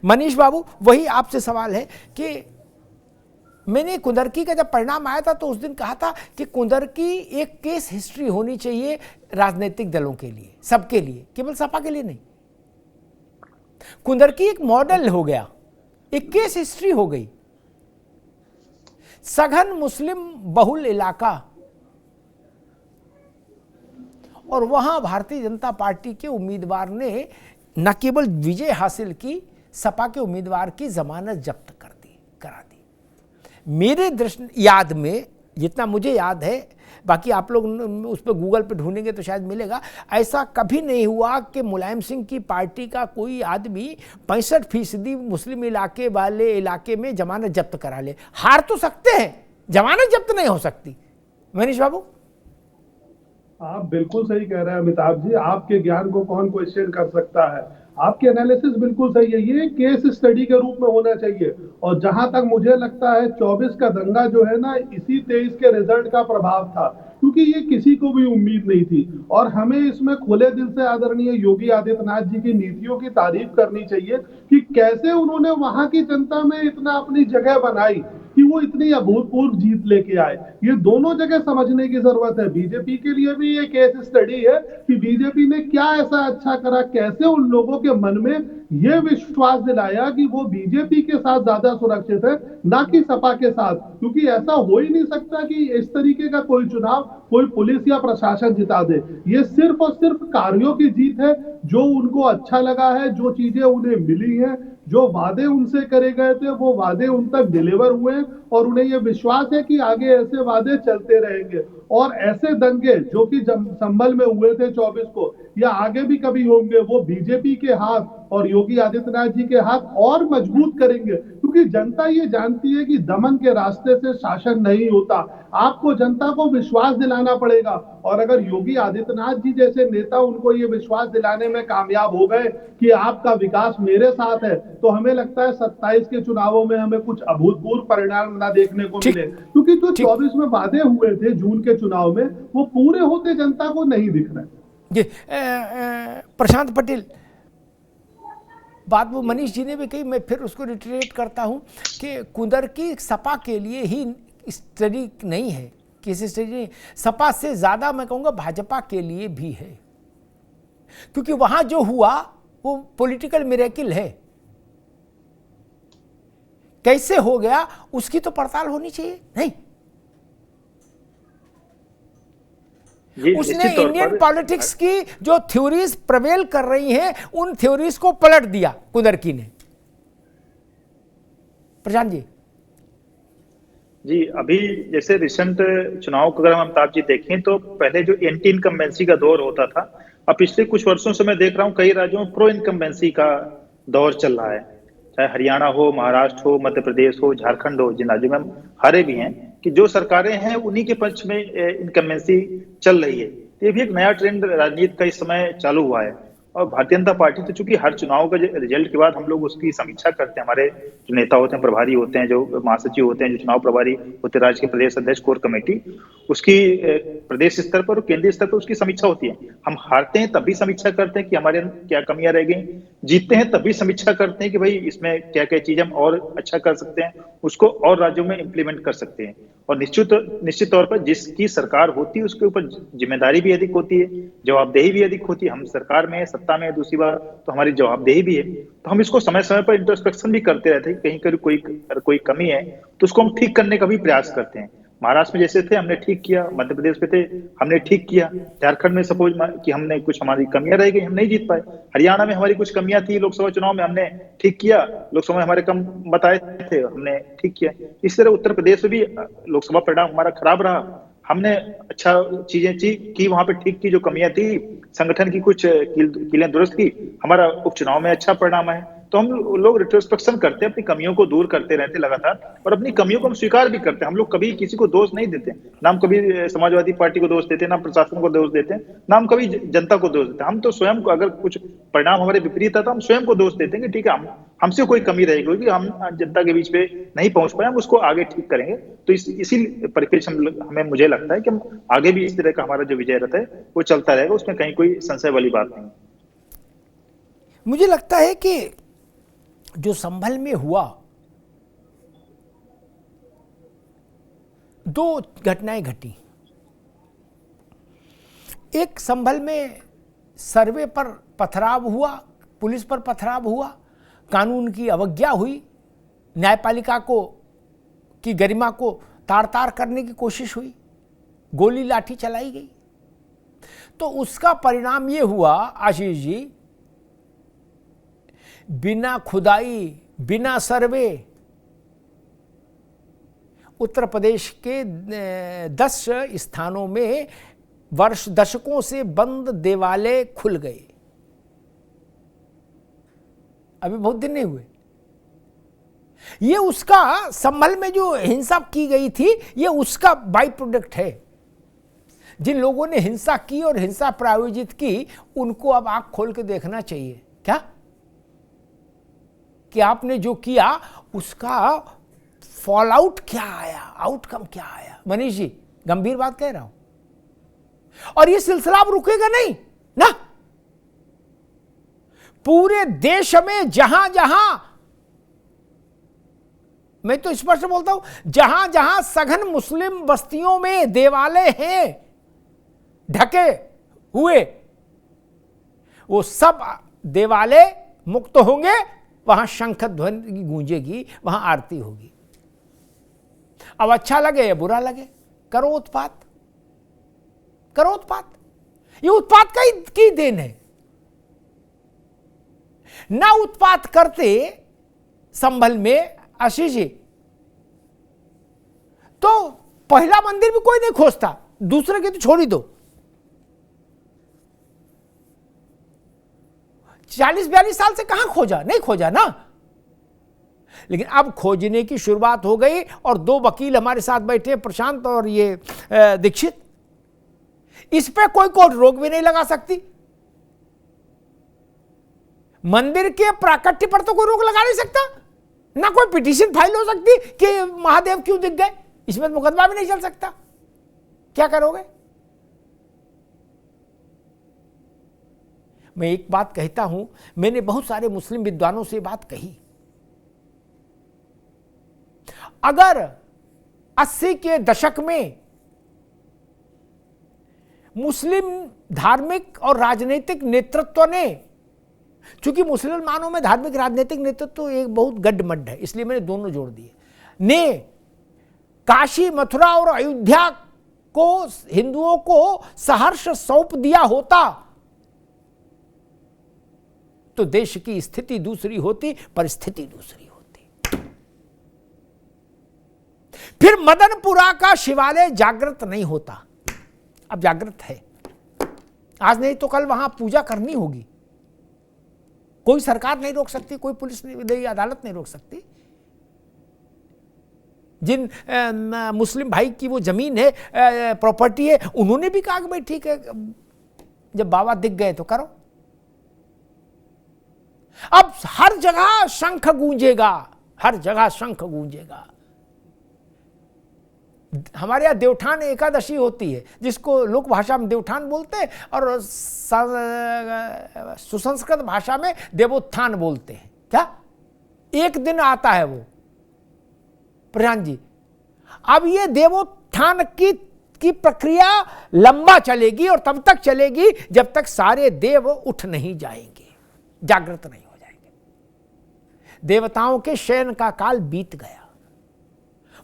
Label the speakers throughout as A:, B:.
A: मनीष बाबू, वही आपसे सवाल है कि मैंने कुंदरकी का जब परिणाम आया था तो उस दिन कहा था कि कुंदरकी एक केस हिस्ट्री होनी चाहिए राजनीतिक दलों के लिए, सबके लिए, केवल सपा के लिए नहीं। कुंदरकी एक मॉडल हो गया, एक केस हिस्ट्री हो गई। सघन मुस्लिम बहुल इलाका, और वहां भारतीय जनता पार्टी के उम्मीदवार ने न केवल विजय हासिल की, सपा के उम्मीदवार की जमानत जब्त करा दी। मेरे दृष्टि याद में, जितना मुझे याद है, बाकी आप लोग उस पर गूगल पे ढूंढेंगे तो शायद मिलेगा, ऐसा कभी नहीं हुआ कि मुलायम सिंह की पार्टी का कोई आदमी 65% मुस्लिम इलाके वाले इलाके में जमानत जब्त करा ले। हार तो सकते हैं, जमानत जब्त नहीं हो सकती। मनीष बाबू,
B: आप बिल्कुल सही कह रहे हैं अमिताभ जी, आपके ज्ञान को कौन क्वेश्चन कर सकता है। आपकी एनालिसिस बिल्कुल सही है, ये केस स्टडी के रूप में होना चाहिए। और जहां तक मुझे लगता है 24 का दंगा जो है ना, इसी 23 के रिजल्ट का प्रभाव था, क्योंकि ये किसी को भी उम्मीद नहीं थी। और हमें इसमें खुले दिल से आदरणीय योगी आदित्यनाथ जी की नीतियों की तारीफ करनी चाहिए कि कैसे उन्होंने वहां की जनता में इतना अपनी जगह बनाई कि वो इतनी अभूतपूर्व जीत लेके आए। ये दोनों जगह समझने की जरूरत है। बीजेपी के लिए भी ये केस स्टडी है कि बीजेपी ने क्या ऐसा अच्छा करा, कैसे उन लोगों के मन में ये विश्वास दिलाया कि वो बीजेपी के साथ ज्यादा सुरक्षित है, ना कि सपा के साथ। क्योंकि ऐसा हो ही नहीं सकता कि इस तरीके का कोई चुनाव कोई पुलिस या प्रशासन जिता दे। ये सिर्फ और सिर्फ कार्यों की जीत है, जो उनको अच्छा लगा है, जो चीजें उन्हें मिली हैं, जो वादे उनसे करे गए थे वो वादे उन तक डिलीवर हुए, और उन्हें यह विश्वास है कि आगे ऐसे वादे चलते रहेंगे। और ऐसे दंगे जो कि संभल में हुए थे 24 को, या आगे भी कभी होंगे, वो बीजेपी के हाथ और योगी आदित्यनाथ जी के हाथ और मजबूत करेंगे। क्योंकि जनता ये जानती है कि दमन के रास्ते से शासन नहीं होता। आपको जनता को विश्वास दिलाना पड़ेगा, और अगर योगी आदित्यनाथ जी जैसे नेता उनको ये विश्वास दिलाने में कामयाब हो गए कि आपका विकास मेरे साथ है, तो हमें लगता है 27 के चुनावों में हमें कुछ अभूतपूर्व परिणाम ना देखने को मिले। क्योंकि जो 24 में वादे हुए थे जून के चुनाव में, वो पूरे होते जनता को नहीं दिख रहे।
A: जी, प्रशांत पटेल, बात वो मनीष जी ने भी कही, मैं फिर उसको रिट्रेट करता हूं कि कुंदरकी सपा के लिए ही स्टडी नहीं है, किसी स्टडी नहीं, सपा से ज्यादा मैं कहूंगा भाजपा के लिए भी है। क्योंकि वहां जो हुआ वो पॉलिटिकल मिरेकिल है। कैसे हो गया उसकी तो पड़ताल होनी चाहिए। नहीं, उसने इंडियन पॉलिटिक्स की जो थ्योरीज प्रवेल कर रही हैं, उन थ्योरीज को पलट दिया कुंदरकी ने। प्रशांत जी।
C: जी, अभी जैसे रिसेंट चुनाव को अगर हम अमिताभ जी देखें तो पहले जो एंटी इनकम्बेंसी का दौर होता था, अब पिछले कुछ वर्षों से मैं देख रहा हूं कई राज्यों में प्रो इनकम्बेंसी का दौर चल रहा है। चाहे हरियाणा हो, महाराष्ट्र हो, मध्य प्रदेश हो, झारखंड हो, जिन राज्यों में हम हारे भी हैं, कि जो सरकारें हैं उन्हीं के पक्ष में इनकम्बेंसी चल रही है। ये भी एक नया ट्रेंड राजनीति का इस समय चालू हुआ है। और भारतीय जनता पार्टी तो चूंकि हर चुनाव का रिजल्ट के बाद हम लोग उसकी समीक्षा करते हैं, हमारे जो नेता होते हैं, प्रभारी होते हैं, जो महासचिव होते हैं, जो चुनाव प्रभारी होते हैं, राज्य के प्रदेश अध्यक्ष, कोर कमेटी, उसकी प्रदेश स्तर पर और केंद्रीय स्तर पर उसकी समीक्षा होती है। हम हारते हैं तब भी समीक्षा करते हैं कि हमारे क्या कमियां रह गई, जीतते हैं तब भी समीक्षा करते हैं कि भाई इसमें क्या क्या चीज हम और अच्छा कर सकते हैं, उसको और राज्यों में इंप्लीमेंट कर सकते हैं। और निश्चित तौर पर जिसकी सरकार होती है उसके ऊपर जिम्मेदारी भी अधिक होती है, जवाबदेही भी अधिक होती है। हम सरकार में, सत्ता में, दूसरी बार तो हमारी जवाबदेही भी है। तो हम इसको समय समय पर इंट्रोस्पेक्शन भी करते रहते हैं, कहीं कोई कमी है तो उसको हम ठीक करने का भी प्रयास करते हैं। महाराष्ट्र में जैसे थे हमने ठीक किया, मध्य प्रदेश में थे हमने ठीक किया, झारखंड में सपोज कि हमने कुछ हमारी कमियां रह गई, हम नहीं जीत पाए, हरियाणा में हमारी कुछ कमियां थी, लोकसभा चुनाव में हमने ठीक किया, लोकसभा में हमारे कम बताए थे, हमने ठीक किया। इस तरह उत्तर प्रदेश में भी लोकसभा परिणाम हमारा खराब रहा, हमने अच्छा चीजें की, वहां पे ठीक की, जो कमियां थी संगठन की कुछ कीलें दुरुस्त की, हमारा उपचुनाव में अच्छा परिणाम है। तो हम लोग रिट्रोस्पेक्शन करते हैं, अपनी कमियों को दूर करते रहते लगातार, और अपनी कमियों को हम स्वीकार भी करते हैं। हम लोग कभी किसी को दोष नहीं देते, ना हम कभी समाजवादी पार्टी को दोष देते हैं, ना प्रशासन को दोष देते हैं, ना हम कभी जनता को दोष देते हैं। हम तो स्वयं को, अगर कुछ परिणाम हमारे विपरीत आता, हम स्वयं को दोष देते हैं कि ठीक है, हमसे कोई कमी रहेगी, क्योंकि हम जनता के बीच में नहीं पहुंच पाए, हम उसको आगे ठीक करेंगे। तो इसी परिप्रेक्ष्य हमें मुझे लगता है कि हम आगे भी इस तरह का हमारा जो विजय रथ है वो चलता रहेगा, उसमें कहीं कोई संशय वाली बात नहीं।
A: मुझे लगता है कि जो संभल में हुआ, दो घटनाएं घटी। एक, संभल में सर्वे पर पथराव हुआ, पुलिस पर पथराव हुआ, कानून की अवज्ञा हुई, न्यायपालिका की गरिमा को तार तार करने की कोशिश हुई, गोली लाठी चलाई गई। तो उसका परिणाम ये हुआ आशीष जी, बिना खुदाई, बिना सर्वे, उत्तर प्रदेश के 10 स्थानों में दशकों से बंद देवालय खुल गए। अभी बहुत दिन नहीं हुए। ये उसका, संभल में जो हिंसा की गई थी, ये उसका बाई प्रोडक्ट है। जिन लोगों ने हिंसा की और हिंसा प्रायोजित की, उनको अब आंख खोल के देखना चाहिए क्या, कि आपने जो किया उसका फॉल आउट क्या आया, आउटकम क्या आया। मनीष जी, गंभीर बात कह रहा हूं, और ये सिलसिला अब रुकेगा नहीं ना। पूरे देश में जहां जहां, मैं तो स्पष्ट बोलता हूं, जहां जहां सघन मुस्लिम बस्तियों में देवालय हैं ढके हुए, वो सब देवालय मुक्त होंगे, वहां शंख ध्वनि गूंजेगी, वहां आरती होगी। अब अच्छा लगे या बुरा लगे, करो उत्पात, करो उत्पात। ये उत्पात की देन है। ना उत्पात करते संभल में आशीष जी, तो पहला मंदिर भी कोई नहीं खोजता, दूसरे के तो छोड़ ही दो। 40-42 साल से कहां खोजा, नहीं खोजा ना। लेकिन अब खोजने की शुरुआत हो गई, और 2 वकील हमारे साथ बैठे, प्रशांत और ये दीक्षित। इस पे कोई कोर्ट रोक भी नहीं लगा सकती। मंदिर के प्राकट्य पर तो कोई रोक लगा नहीं सकता, ना कोई पिटीशन फाइल हो सकती कि महादेव क्यों दिख गए, इसमें मुकदमा भी नहीं चल सकता। क्या करोगे? मैं एक बात कहता हूं, मैंने बहुत सारे मुस्लिम विद्वानों से बात कही, अगर 80 के दशक में मुस्लिम धार्मिक और राजनीतिक नेतृत्व ने, चूंकि मुसलमानों में धार्मिक राजनीतिक नेतृत्व एक बहुत गड्ढमड्ढ है, इसलिए मैंने दोनों जोड़ दिए, ने काशी, मथुरा और अयोध्या को हिंदुओं को सहर्ष सौंप दिया होता तो देश की स्थिति दूसरी होती, परिस्थिति दूसरी होती। फिर मदनपुरा का शिवालय जागृत नहीं होता। अब जागृत है, आज नहीं तो कल वहां पूजा करनी होगी। कोई सरकार नहीं रोक सकती, कोई पुलिस नहीं, अदालत नहीं रोक सकती। जिन मुस्लिम भाई की वो जमीन है, प्रॉपर्टी है, उन्होंने भी कहा कि भाई ठीक है, जब बाबा दिख गए तो करो। अब हर जगह शंख गूंजेगा, हर जगह शंख गूंजेगा। हमारे यहां देवठान एकादशी होती है, जिसको लोक भाषा में देवठान बोलते हैं और सुसंस्कृत भाषा में देवोत्थान बोलते हैं। क्या एक दिन आता है वो, प्रधान जी। अब ये देवोत्थान की प्रक्रिया लंबा चलेगी, और तब तक चलेगी जब तक सारे देव उठ नहीं जाएंगे, जागृत नहीं हो जाएंगे। देवताओं के शयन का काल बीत गया,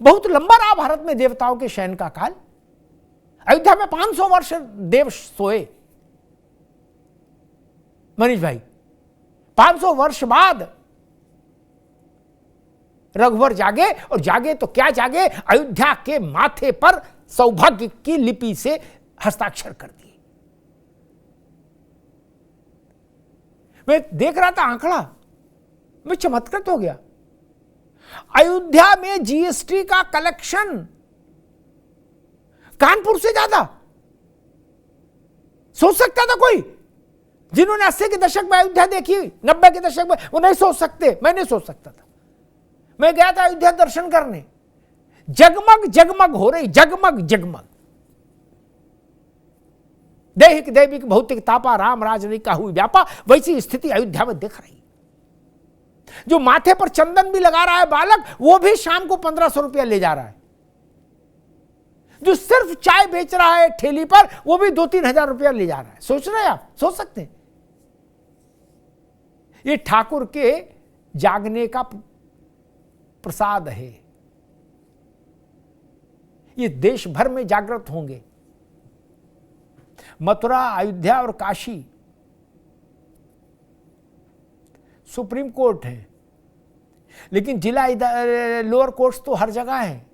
A: बहुत लंबा रहा भारत में देवताओं के शयन का काल। अयोध्या में 500 वर्ष देव सोए मनीष भाई। 500 वर्ष बाद रघुवर जागे, और जागे तो क्या जागे, अयोध्या के माथे पर सौभाग्य की लिपि से हस्ताक्षर कर दिए। मैं देख रहा था आंकड़ा, मैं चमत्कृत हो गया। अयोध्या में जीएसटी का कलेक्शन कानपुर से ज्यादा। सोच सकता था कोई? जिन्होंने 80 के दशक में अयोध्या देखी, 90 के दशक में, वो नहीं सोच सकते। मैं नहीं सोच सकता था। मैं गया था अयोध्या दर्शन करने, जगमग जगमग हो रही, जगमग जगमग। दैहिक दैविक भौतिक तापा, राम राजनिका हुई व्यापा, वैसी स्थिति अयोध्या में दिख रही। जो माथे पर चंदन भी लगा रहा है बालक, वो भी शाम को 1500 रुपया ले जा रहा है। जो सिर्फ चाय बेच रहा है ठेली पर, वो भी 2-3 हजार रुपया ले जा रहा है। सोच रहे हैं आप? सोच सकते हैं? ये ठाकुर के जागने का प्रसाद है। ये देश भर में जागृत होंगे। मथुरा, अयोध्या और काशी सुप्रीम कोर्ट है, लेकिन जिला लोअर कोर्ट्स तो हर जगह है।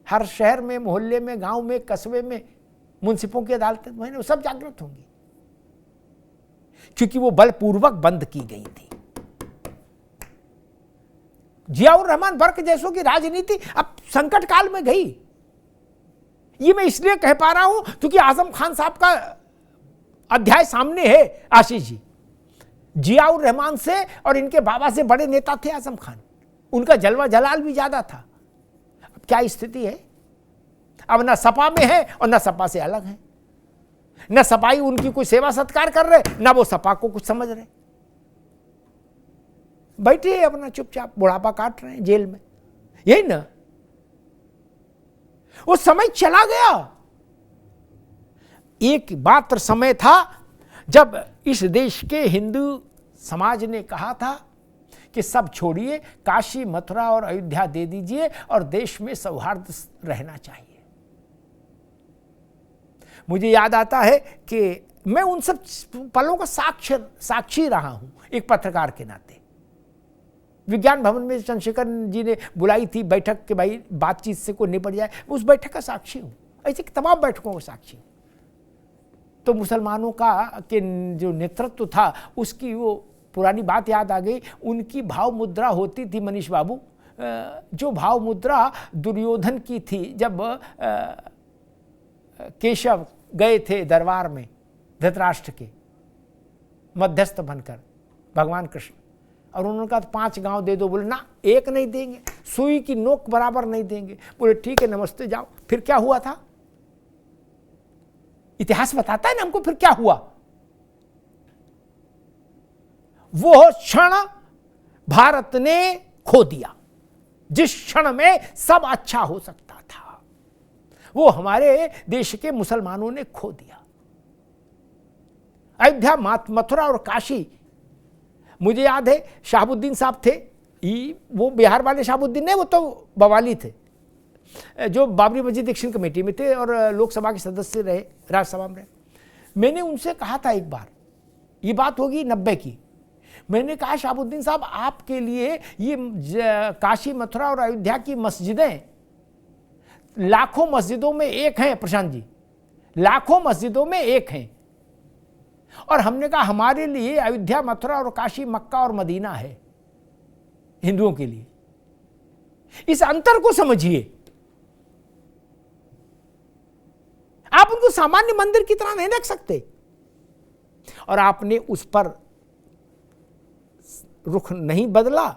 A: हर शहर में, मोहल्ले में, गांव में, कस्बे में मुंसिफों की अदालतें वो सब जागृत होंगी, क्योंकि वो बलपूर्वक बंद की गई थी। जियाउर रहमान बर्क जैसों की राजनीति अब संकट काल में गई। ये मैं इसलिए कह पा रहा हूं क्योंकि आजम खान साहब का अध्याय सामने है। आशीष जी, जियाउर रहमान से और इनके बाबा से बड़े नेता थे आजम खान। उनका जलवा जलाल भी ज्यादा था। अब क्या स्थिति है? अब ना सपा में है और ना सपा से अलग है। न सपाई उनकी कोई सेवा सत्कार कर रहे, ना वो सपा को कुछ समझ रहे। बैठे अपना चुपचाप बुढ़ापा काट रहे हैं जेल में। यही ना, वो समय चला गया। एक मात्र समय था जब इस देश के हिंदू समाज ने कहा था कि सब छोड़िए, काशी, मथुरा और अयोध्या दे दीजिए और देश में सौहार्द रहना चाहिए। मुझे याद आता है कि मैं उन सब पलों का साक्षी रहा हूं एक पत्रकार के नाते। विज्ञान भवन में चंद्रशेखर जी ने बुलाई थी बैठक के, भाई बातचीत से कोई निपट जाए। उस बैठक का साक्षी हूं, ऐसे तमाम बैठकों का साक्षी हूं। तो मुसलमानों का के जो नेतृत्व था उसकी वो पुरानी बात याद आ गई। उनकी भाव मुद्रा होती थी मनीष बाबू, जो भाव मुद्रा दुर्योधन की थी जब केशव गए थे दरबार में धृतराष्ट्र के मध्यस्थ बनकर, भगवान कृष्ण, और उन्होंने कहा 5 गांव दे दो। बोले ना, एक नहीं देंगे, सुई की नोक बराबर नहीं देंगे। बोले ठीक है, नमस्ते, जाओ। फिर क्या हुआ था? इतिहास बताता है ना हमको फिर क्या हुआ। वो क्षण भारत ने खो दिया जिस क्षण में सब अच्छा हो सकता था, वो हमारे देश के मुसलमानों ने खो दिया। अयोध्या, मथुरा और काशी, मुझे याद है शहाबुद्दीन साहब थे, वो बिहार वाले शहाबुद्दीन नहीं, वो तो बवाली थे, जो बाबरी मस्जिद एक्शन कमेटी में थे और लोकसभा के सदस्य रहे, राज्यसभा में रहे। मैंने उनसे कहा था एक बार, ये बात होगी 90 की, मैंने कहा शहाबुद्दीन साहब, आपके लिए ये काशी, मथुरा और अयोध्या की मस्जिदें लाखों मस्जिदों में एक हैं प्रशांत जी, लाखों मस्जिदों में एक हैं। और हमने कहा हमारे लिए अयोध्या, मथुरा और काशी, मक्का और मदीना है हिंदुओं के लिए। इस अंतर को समझिए। आप उनको सामान्य मंदिर की तरह नहीं देख सकते। और आपने उस पर रुख नहीं बदला,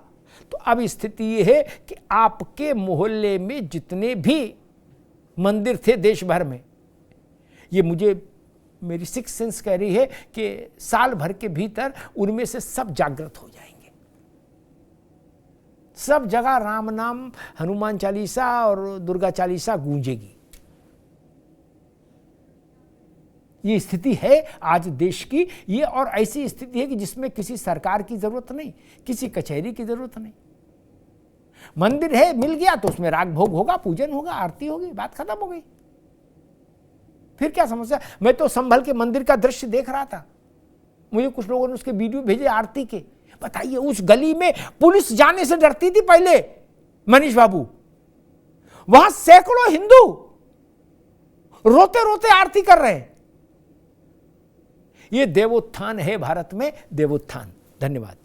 A: तो अब स्थिति यह है कि आपके मोहल्ले में जितने भी मंदिर थे देश भर में, ये मुझे मेरी सिक्स सेंस कह रही है कि साल भर के भीतर उनमें से सब जागृत हो जाएंगे। सब जगह राम नाम, हनुमान चालीसा और दुर्गा चालीसा गूंजेगी। ये स्थिति है आज देश की। ये और ऐसी स्थिति है कि जिसमें किसी सरकार की जरूरत नहीं, किसी कचहरी की जरूरत नहीं। मंदिर है, मिल गया तो उसमें राग भोग होगा, पूजन होगा, आरती होगी, बात खत्म हो गई। फिर क्या समस्या? मैं तो संभल के मंदिर का दृश्य देख रहा था, मुझे कुछ लोगों ने उसके वीडियो भेजे आरती के। बताइए, उस गली में पुलिस जाने से डरती थी पहले मनीष बाबू, वहां सैकड़ों हिंदू रोते रोते आरती कर रहे हैं। ये देवोत्थान है भारत में, देवोत्थान। धन्यवाद।